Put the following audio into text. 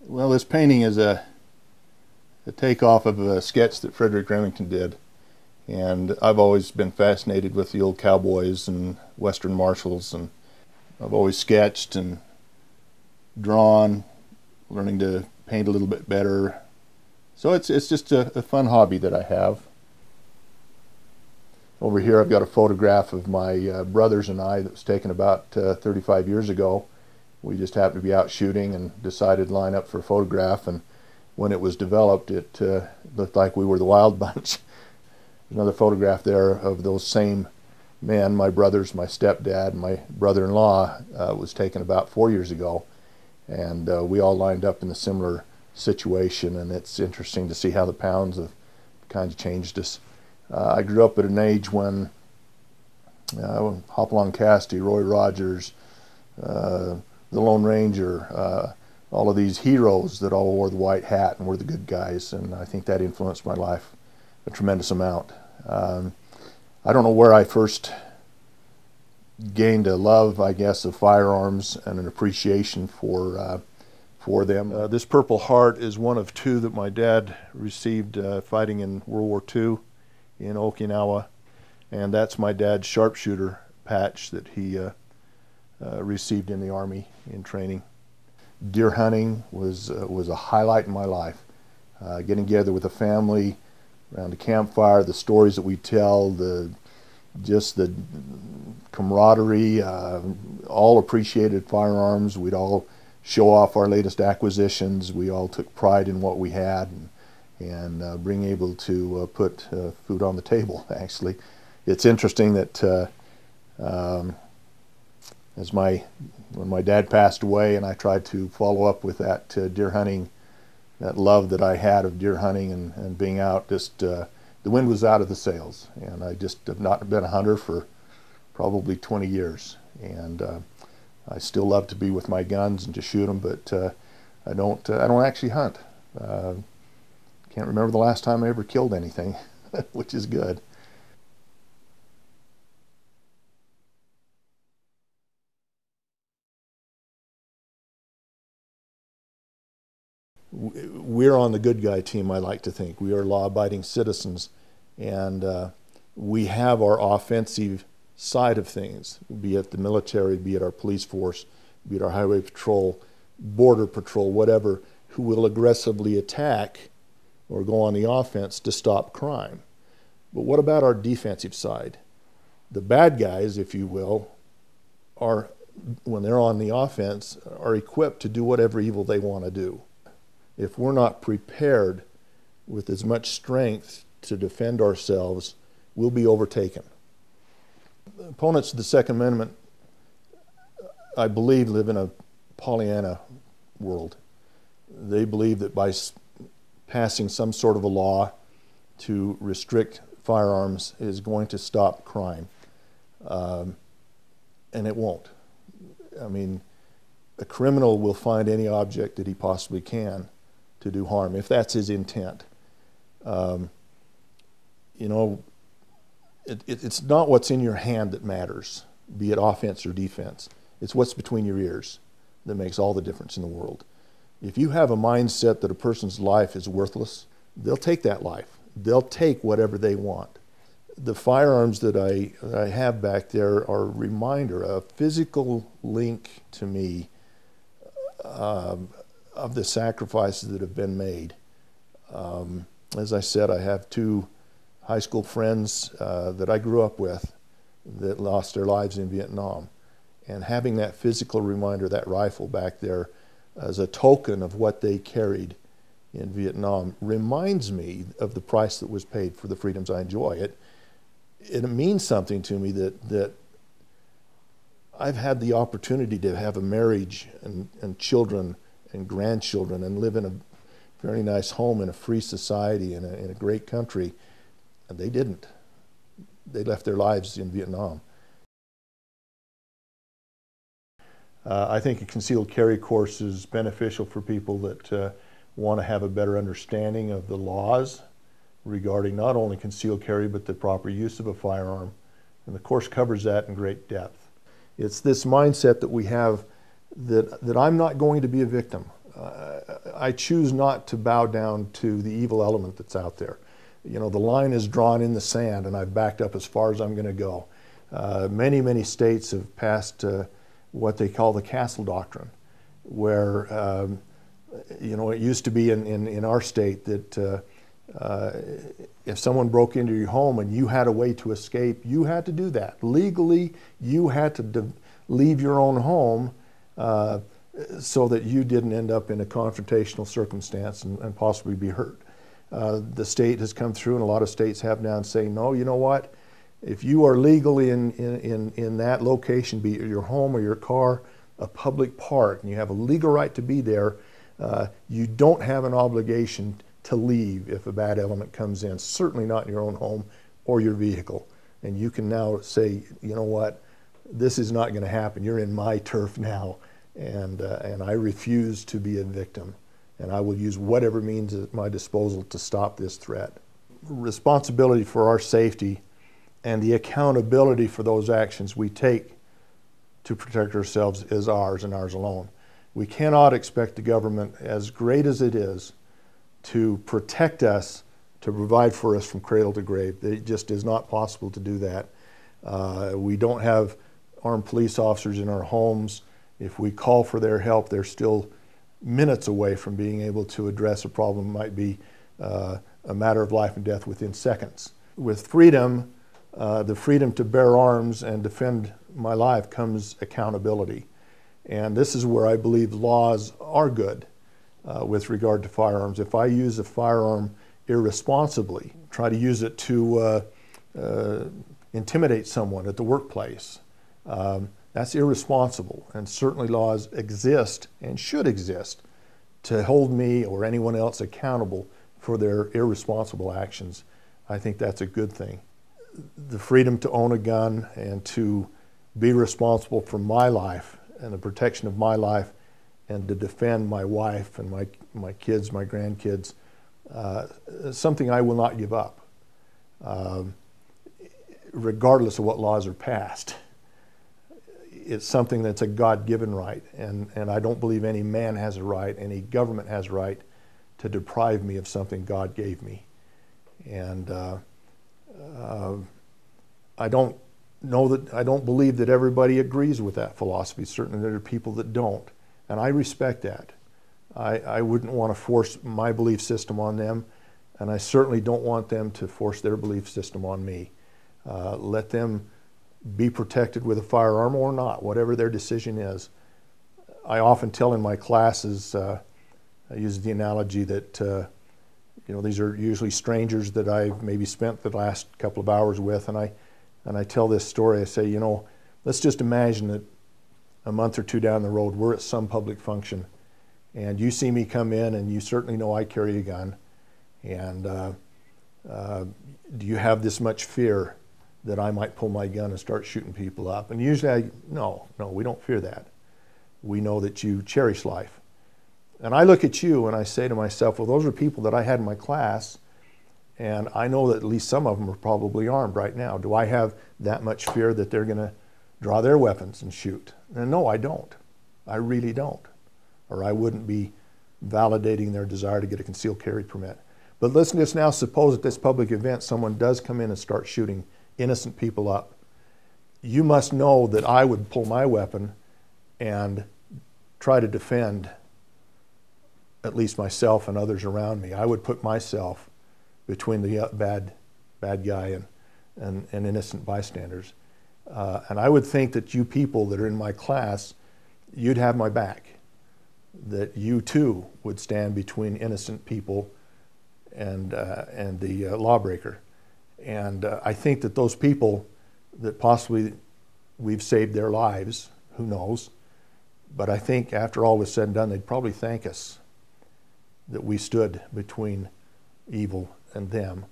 Well, this painting is a takeoff of a sketch that Frederick Remington did. And I've always been fascinated with the old cowboys and Western marshals, and I've always sketched and drawn, learning to paint a little bit better. So it's just a fun hobby that I have. Over here I've got a photograph of my brothers and I that was taken about 35 years ago. We just happened to be out shooting and decided to line up for a photograph, and when it was developed it looked like we were the Wild Bunch. There's another photograph there of those same men, my brothers, my stepdad, my brother-in-law, was taken about 4 years ago, and we all lined up in a similar situation, and it's interesting to see how the pounds have kind of changed us. I grew up at an age when Hopalong Cassidy, Roy Rogers, the Lone Ranger, all of these heroes that all wore the white hat and were the good guys, and I think that influenced my life a tremendous amount. I don't know where I first gained a love, I guess, of firearms and an appreciation for them. This Purple Heart is one of two that my dad received fighting in World War II in Okinawa, and that's my dad's sharpshooter patch that he received in the Army in training. Deer hunting was a highlight in my life. Getting together with a family around a campfire, the stories that we tell, just the camaraderie, all appreciated firearms. We'd all show off our latest acquisitions. We all took pride in what we had, and being able to put food on the table, actually. It's interesting that when my dad passed away and I tried to follow up with that deer hunting, that love that I had of deer hunting and being out, just the wind was out of the sails, and I just have not been a hunter for probably 20 years, and I still love to be with my guns and to shoot them, but I don't actually hunt. Can't remember the last time I ever killed anything, which is good. We're on the good guy team, I like to think. We are law-abiding citizens, and we have our offensive side of things, be it the military, be it our police force, be it our highway patrol, border patrol, whatever, who will aggressively attack or go on the offense to stop crime. But what about our defensive side? The bad guys, if you will, are, when they're on the offense, are equipped to do whatever evil they want to do. If we're not prepared with as much strength to defend ourselves, we'll be overtaken. Opponents of the Second Amendment, I believe, live in a Pollyanna world. They believe that by passing some sort of a law to restrict firearms is going to stop crime. And it won't. I mean, a criminal will find any object that he possibly can to do harm, if that's his intent. You know, it's not what's in your hand that matters, be it offense or defense. It's what's between your ears that makes all the difference in the world. If you have a mindset that a person's life is worthless, they'll take that life. They'll take whatever they want. The firearms that I have back there are a reminder, a physical link to me of the sacrifices that have been made. As I said, I have two high school friends that I grew up with that lost their lives in Vietnam. And having that physical reminder, that rifle back there, as a token of what they carried in Vietnam, reminds me of the price that was paid for the freedoms I enjoy. It means something to me that I've had the opportunity to have a marriage and children and grandchildren and live in a very nice home in a free society in a great country, and they didn't. They left their lives in Vietnam. I think a concealed carry course is beneficial for people that want to have a better understanding of the laws regarding not only concealed carry but the proper use of a firearm, and the course covers that in great depth. It's this mindset that we have that I'm not going to be a victim. I choose not to bow down to the evil element that's out there. You know, the line is drawn in the sand, and I've backed up as far as I'm going to go. Many states have passed what they call the castle doctrine, where you know, it used to be in our state that if someone broke into your home and you had a way to escape, you had to do that. Legally, you had to leave your own home so that you didn't end up in a confrontational circumstance and possibly be hurt. The state has come through, and a lot of states have now, and say, no, you know what? If you are legally in that location, be it your home or your car, a public park, and you have a legal right to be there, you don't have an obligation to leave if a bad element comes in, certainly not in your own home or your vehicle. And you can now say, you know what, this is not going to happen. You're in my turf now, and I refuse to be a victim, and I will use whatever means at my disposal to stop this threat. Responsibility for our safety and the accountability for those actions we take to protect ourselves is ours and ours alone. We cannot expect the government, as great as it is, to protect us, to provide for us from cradle to grave. It just is not possible to do that. We don't have armed police officers in our homes. If we call for their help, they're still minutes away from being able to address a problem that might be a matter of life and death within seconds. With freedom, the freedom to bear arms and defend my life comes accountability. And this is where I believe laws are good with regard to firearms. If I use a firearm irresponsibly, try to use it to intimidate someone at the workplace, that's irresponsible. And certainly laws exist and should exist to hold me or anyone else accountable for their irresponsible actions. I think that's a good thing. The freedom to own a gun and to be responsible for my life and the protection of my life and to defend my wife and my kids, my grandkids, something I will not give up, regardless of what laws are passed. It's something that's a God-given right, and I don't believe any man has a right, any government has a right to deprive me of something God gave me. And I don't believe that everybody agrees with that philosophy. Certainly there are people that don't, and I respect that. I wouldn't want to force my belief system on them, and I certainly don't want them to force their belief system on me. Let them be protected with a firearm or not, whatever their decision is. I often tell in my classes, I use the analogy that you know, these are usually strangers that I've maybe spent the last couple of hours with, and I tell this story. I say, you know, let's just imagine that a month or two down the road, we're at some public function, and you see me come in, and you certainly know I carry a gun, and do you have this much fear that I might pull my gun and start shooting people up? And usually no, we don't fear that. We know that you cherish life. And I look at you and I say to myself, well, those are people that I had in my class, and I know that at least some of them are probably armed right now. Do I have that much fear that they're going to draw their weapons and shoot? And no, I don't. I really don't. Or I wouldn't be validating their desire to get a concealed carry permit. But let's just now suppose at this public event someone does come in and start shooting innocent people up. You must know that I would pull my weapon and try to defend at least myself and others around me. I would put myself between the bad guy and innocent bystanders. And I would think that you people that are in my class, you'd have my back, that you too would stand between innocent people and the lawbreaker. And I think that those people that possibly we've saved their lives, who knows, but I think after all was said and done, they'd probably thank us that we stood between evil and them